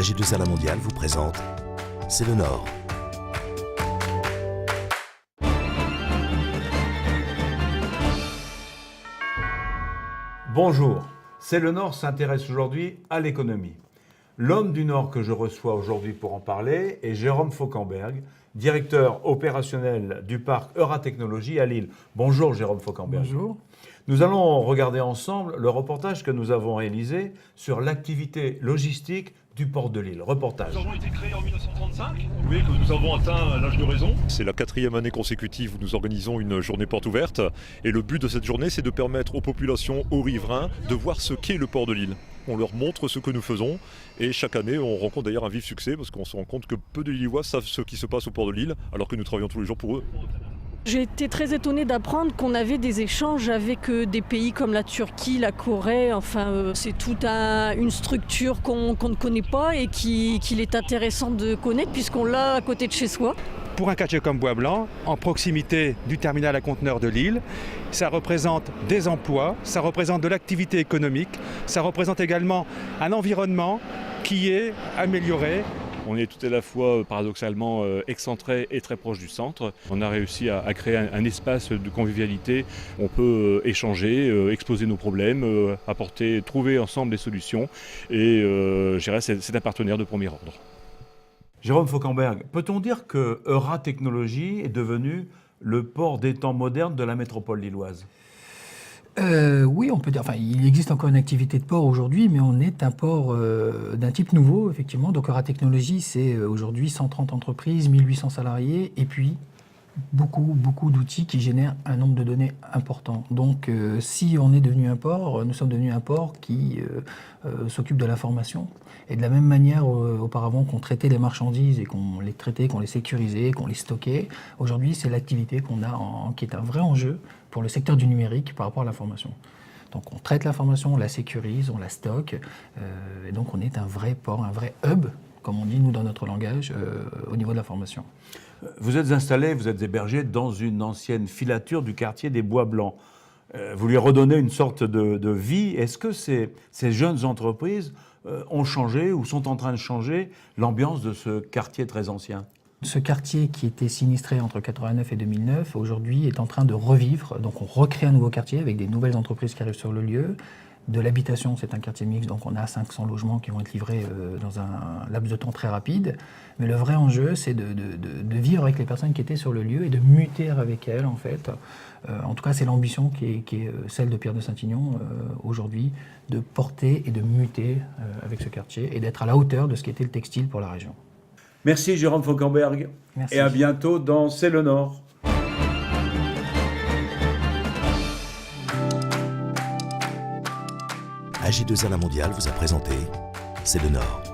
AG2R La Mondiale vous présente C'est le Nord. Bonjour, C'est le Nord s'intéresse aujourd'hui à l'économie. L'homme du Nord que je reçois aujourd'hui pour en parler est Jérôme Fauquemberg, directeur opérationnel du parc Euratechnologies à Lille. Bonjour Jérôme Fauquemberg. Bonjour. Nous allons regarder ensemble le reportage que nous avons réalisé sur l'activité logistique du port de Lille. Reportage. Nous avons été créés en 1935, oui, que nous avons atteint l'âge de raison. C'est la 4e année consécutive où nous organisons une journée porte ouverte. Et le but de cette journée, c'est de permettre aux populations, aux riverains, de voir ce qu'est le port de Lille. On leur montre ce que nous faisons. Et chaque année, on rencontre d'ailleurs un vif succès parce qu'on se rend compte que peu de Lillois savent ce qui se passe au port de Lille, alors que nous travaillons tous les jours pour eux. J'ai été très étonnée d'apprendre qu'on avait des échanges avec des pays comme la Turquie, la Corée. C'est toute une structure qu'on ne connaît pas et qu'il est intéressant de connaître puisqu'on l'a à côté de chez soi. Pour un quartier comme Bois-Blanc, en proximité du terminal à conteneurs de Lille, ça représente des emplois, ça représente de l'activité économique, ça représente également un environnement qui est amélioré. On est tout à la fois paradoxalement excentré et très proche du centre. On a réussi à créer un espace de convivialité. On peut échanger, exposer nos problèmes, trouver ensemble des solutions. Et je dirais c'est un partenaire de premier ordre. Jérôme Fauquemberg, peut-on dire que Euratechnologies est devenu le port d'étang moderne de la métropole lilloise ? Oui, on peut dire. Il existe encore une activité de port aujourd'hui, mais on est un port d'un type nouveau, effectivement. Donc, Euratechnologies, c'est aujourd'hui 130 entreprises, 1800 salariés, et puis beaucoup d'outils qui génèrent un nombre de données important. Donc, si on est devenu un port, nous sommes devenus un port qui s'occupe de l'information. Et de la même manière, auparavant, qu'on traitait les marchandises et qu'on les traitait, qu'on les sécurisait, qu'on les stockait, aujourd'hui, c'est l'activité qu'on a qui est un vrai enjeu pour le secteur du numérique par rapport à l'information. Donc on traite l'information, on la sécurise, on la stocke, et donc on est un vrai port, un vrai hub, comme on dit nous dans notre langage, au niveau de l'information. Vous êtes installé, vous êtes hébergé dans une ancienne filature du quartier des Bois Blancs. Vous lui redonnez une sorte de vie. Est-ce que ces jeunes entreprises ont changé ou sont en train de changer l'ambiance de ce quartier très ancien ? Ce quartier qui était sinistré entre 89 et 2009, aujourd'hui est en train de revivre. Donc on recrée un nouveau quartier avec des nouvelles entreprises qui arrivent sur le lieu. De l'habitation, c'est un quartier mixte, donc on a 500 logements qui vont être livrés dans un laps de temps très rapide. Mais le vrai enjeu, c'est de vivre avec les personnes qui étaient sur le lieu et de muter avec elles, en fait. En tout cas, c'est l'ambition qui est celle de Pierre de Saint-Ignon aujourd'hui, de porter et de muter avec ce quartier et d'être à la hauteur de ce qu'était le textile pour la région. Merci Jérôme Fauquemberg. Merci. Et à bientôt dans C'est le Nord. AG2R La Mondiale vous a présenté C'est le Nord.